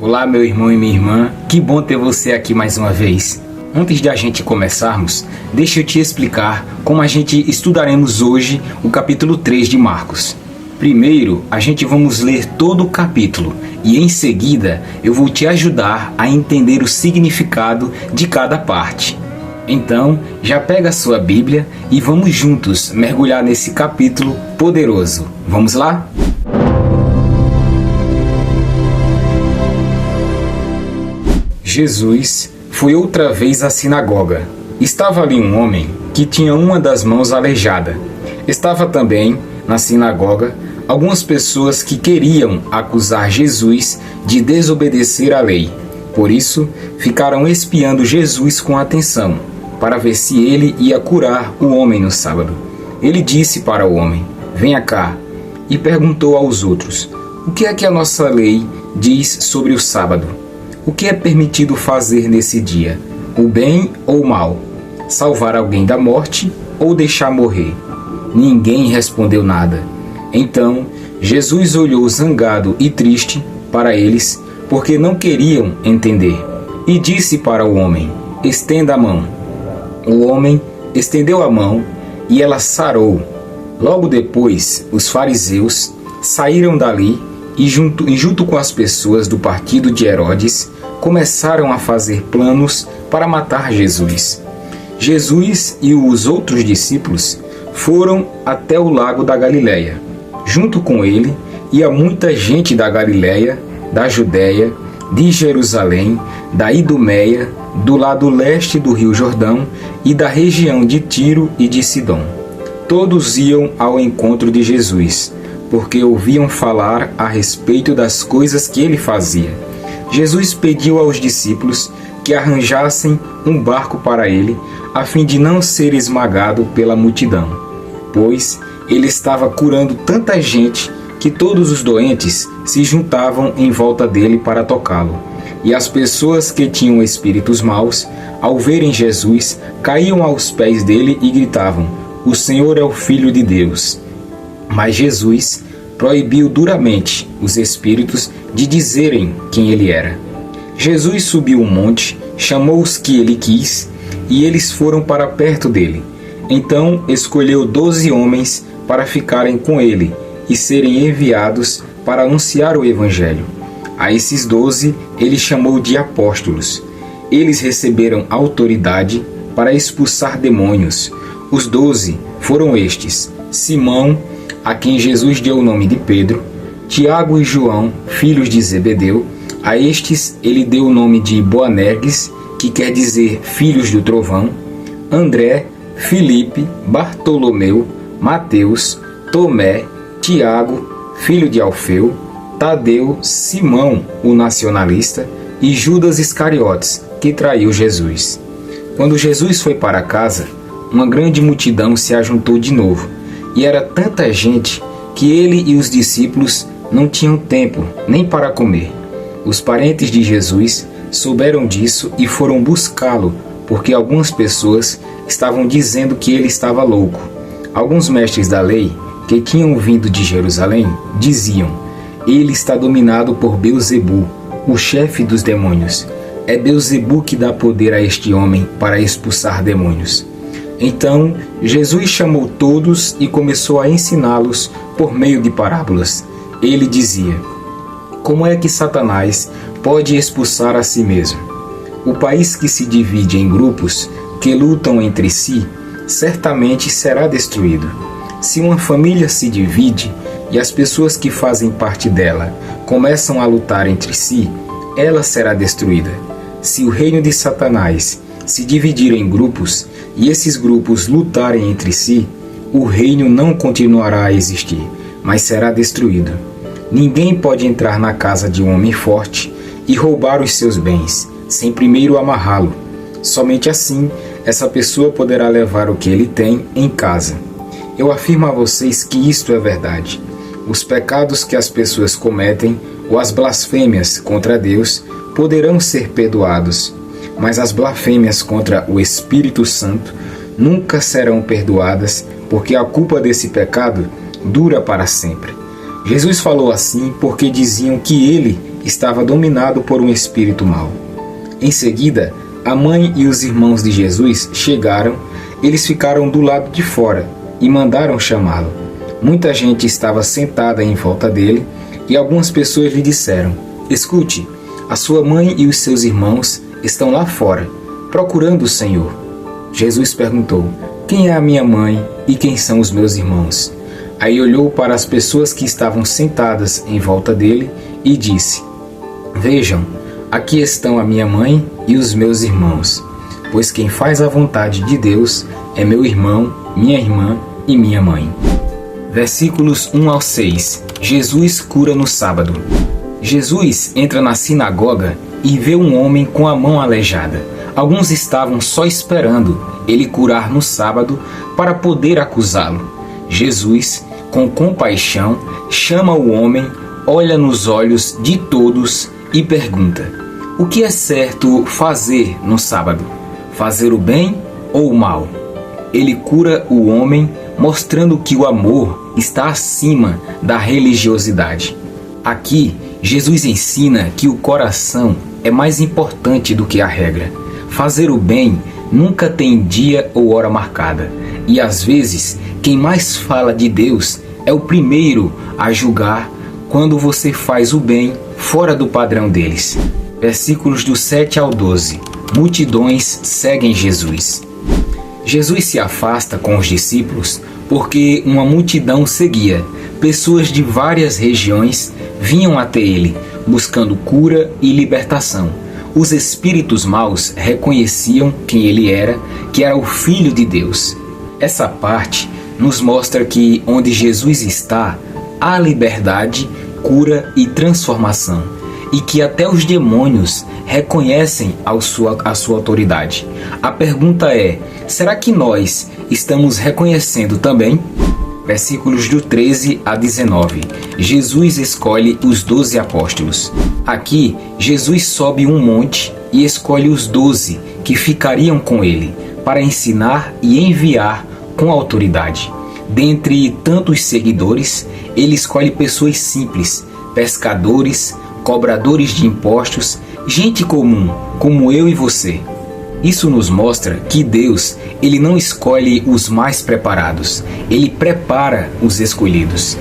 Olá, meu irmão e minha irmã, que bom ter você aqui mais uma vez. Antes de a gente começarmos, deixa eu te explicar como a gente estudaremos hoje o capítulo 3 de Marcos. Primeiro, a gente vamos ler todo o capítulo e em seguida eu vou te ajudar a entender o significado de cada parte. Então, já pega a sua Bíblia e vamos juntos mergulhar nesse capítulo poderoso. Vamos lá? Jesus foi outra vez à sinagoga. Estava ali um homem que tinha uma das mãos aleijada. Estava também na sinagoga algumas pessoas que queriam acusar Jesus de desobedecer à lei. Por isso, ficaram espiando Jesus com atenção, para ver se ele ia curar o homem no sábado. Ele disse para o homem: "Venha cá", e perguntou aos outros: "O que é que a nossa lei diz sobre o sábado? O que é permitido fazer nesse dia? O bem ou o mal? Salvar alguém da morte ou deixar morrer?" Ninguém respondeu nada. Então, Jesus olhou zangado e triste para eles, porque não queriam entender, e disse para o homem: "Estenda a mão." O homem estendeu a mão e ela sarou. Logo depois, os fariseus saíram dali e junto com as pessoas do partido de Herodes, começaram a fazer planos para matar Jesus. Jesus e os outros discípulos foram até o lago da Galileia. Junto com ele ia muita gente da Galileia, da Judéia, de Jerusalém, da Idumeia, do lado leste do Rio Jordão e da região de Tiro e de Sidom. Todos iam ao encontro de Jesus, porque ouviam falar a respeito das coisas que ele fazia. Jesus pediu aos discípulos que arranjassem um barco para ele, a fim de não ser esmagado pela multidão, pois ele estava curando tanta gente que todos os doentes se juntavam em volta dele para tocá-lo. E as pessoas que tinham espíritos maus, ao verem Jesus, caíam aos pés dele e gritavam: "O Senhor é o Filho de Deus." Mas Jesus proibiu duramente os espíritos de dizerem quem ele era. Jesus subiu um monte, chamou os que ele quis, e eles foram para perto dele. Então escolheu 12 homens para ficarem com ele e serem enviados para anunciar o Evangelho. A esses 12 ele chamou de apóstolos. Eles receberam autoridade para expulsar demônios. Os 12 foram estes: Simão, a quem Jesus deu o nome de Pedro; Tiago e João, filhos de Zebedeu. A estes ele deu o nome de Boanerges, que quer dizer filhos do trovão; André, Filipe, Bartolomeu, Mateus, Tomé, Tiago, filho de Alfeu, Tadeu, Simão, o nacionalista, e Judas Iscariotes, que traiu Jesus. Quando Jesus foi para casa, uma grande multidão se ajuntou de novo, e era tanta gente que ele e os discípulos não tinham tempo nem para comer. Os parentes de Jesus souberam disso e foram buscá-lo, porque algumas pessoas estavam dizendo que ele estava louco. Alguns mestres da lei, que tinham vindo de Jerusalém, diziam: "Ele está dominado por Beelzebu, o chefe dos demônios. É Beelzebu que dá poder a este homem para expulsar demônios." Então, Jesus chamou todos e começou a ensiná-los por meio de parábolas. Ele dizia: "Como é que Satanás pode expulsar a si mesmo? O país que se divide em grupos que lutam entre si, certamente será destruído. Se uma família se divide e as pessoas que fazem parte dela começam a lutar entre si, ela será destruída. Se o reino de Satanás se dividir em grupos e esses grupos lutarem entre si, o reino não continuará a existir, mas será destruído. Ninguém pode entrar na casa de um homem forte e roubar os seus bens, sem primeiro amarrá-lo. Somente assim, essa pessoa poderá levar o que ele tem em casa. Eu afirmo a vocês que isto é verdade. Os pecados que as pessoas cometem ou as blasfêmias contra Deus poderão ser perdoados, mas as blasfêmias contra o Espírito Santo nunca serão perdoadas, porque a culpa desse pecado dura para sempre. Jesus falou assim porque diziam que ele estava dominado por um espírito mau. Em seguida, a mãe e os irmãos de Jesus chegaram. Eles ficaram do lado de fora e mandaram chamá-lo. Muita gente estava sentada em volta dele e algumas pessoas lhe disseram: "Escute, a sua mãe e os seus irmãos estão lá fora, procurando o Senhor." Jesus perguntou: "Quem é a minha mãe e quem são os meus irmãos?" Aí olhou para as pessoas que estavam sentadas em volta dele e disse: "Vejam, aqui estão a minha mãe e os meus irmãos, pois quem faz a vontade de Deus é meu irmão, minha irmã e minha mãe." Versículos 1 ao 6. Jesus cura no sábado. Jesus entra na sinagoga e vê um homem com a mão aleijada. Alguns estavam só esperando ele curar no sábado para poder acusá-lo. Jesus, com compaixão, chama o homem, olha nos olhos de todos e pergunta: "O que é certo fazer no sábado? Fazer o bem ou o mal?" Ele cura o homem, mostrando que o amor está acima da religiosidade. Aqui, Jesus ensina que o coração é mais importante do que a regra. Fazer o bem nunca tem dia ou hora marcada. E às vezes, quem mais fala de Deus é o primeiro a julgar quando você faz o bem fora do padrão deles. Versículos do 7 ao 12. Multidões seguem Jesus. Jesus se afasta com os discípulos porque uma multidão seguia. Pessoas de várias regiões vinham até ele, buscando cura e libertação. Os espíritos maus reconheciam quem ele era, que era o Filho de Deus. Essa parte nos mostra que onde Jesus está, há liberdade, cura e transformação, e que até os demônios reconhecem a sua autoridade. A pergunta é: será que nós estamos reconhecendo também? Versículos do 13 a 19. Jesus escolhe os 12 apóstolos. Aqui, Jesus sobe um monte e escolhe os 12 que ficariam com ele, para ensinar e enviar com autoridade. Dentre tantos seguidores, ele escolhe pessoas simples, pescadores, cobradores de impostos, gente comum, como eu e você. Isso nos mostra que Deus, ele não escolhe os mais preparados, ele prepara os escolhidos.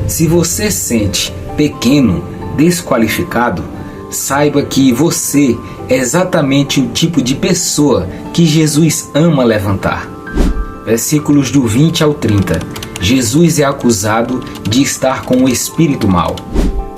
Se você sente pequeno, desqualificado, saiba que você é exatamente o tipo de pessoa que Jesus ama levantar. Versículos do 20 ao 30. Jesus é acusado de estar com o espírito mau.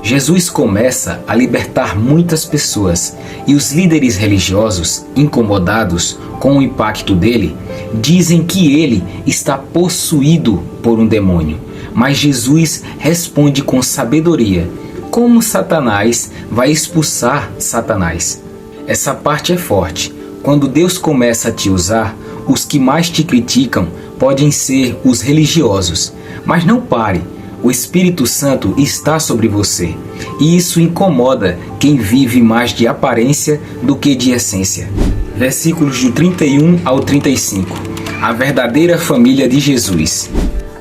Jesus começa a libertar muitas pessoas e os líderes religiosos, incomodados com o impacto dele, dizem que ele está possuído por um demônio. Mas Jesus responde com sabedoria: como Satanás vai expulsar Satanás? Essa parte é forte. Quando Deus começa a te usar, os que mais te criticam podem ser os religiosos. Mas não pare. O Espírito Santo está sobre você, e isso incomoda quem vive mais de aparência do que de essência. Versículos de 31 ao 35. A verdadeira família de Jesus.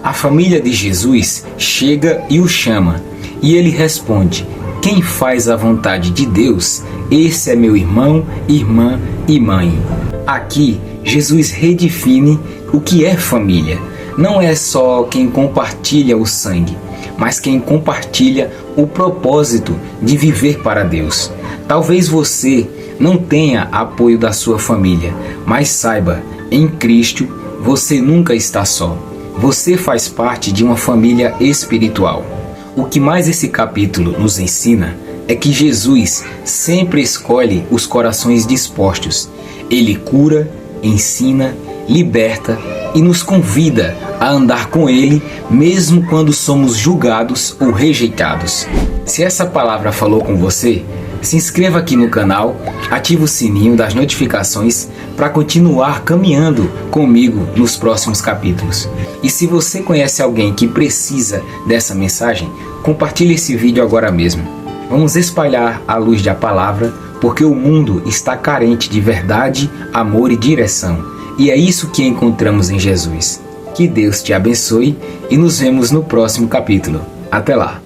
A família de Jesus chega e o chama, e ele responde: quem faz a vontade de Deus, esse é meu irmão, irmã e mãe. Aqui, Jesus redefine o que é família. Não é só quem compartilha o sangue, mas quem compartilha o propósito de viver para Deus. Talvez você não tenha apoio da sua família, mas saiba, em Cristo você nunca está só. Você faz parte de uma família espiritual. O que mais esse capítulo nos ensina é que Jesus sempre escolhe os corações dispostos. Ele cura, ensina, liberta e nos convida a andar com Ele, mesmo quando somos julgados ou rejeitados. Se essa palavra falou com você, se inscreva aqui no canal, ative o sininho das notificações para continuar caminhando comigo nos próximos capítulos. E se você conhece alguém que precisa dessa mensagem, compartilhe esse vídeo agora mesmo. Vamos espalhar a luz da palavra, porque o mundo está carente de verdade, amor e direção. E é isso que encontramos em Jesus. Que Deus te abençoe e nos vemos no próximo capítulo. Até lá!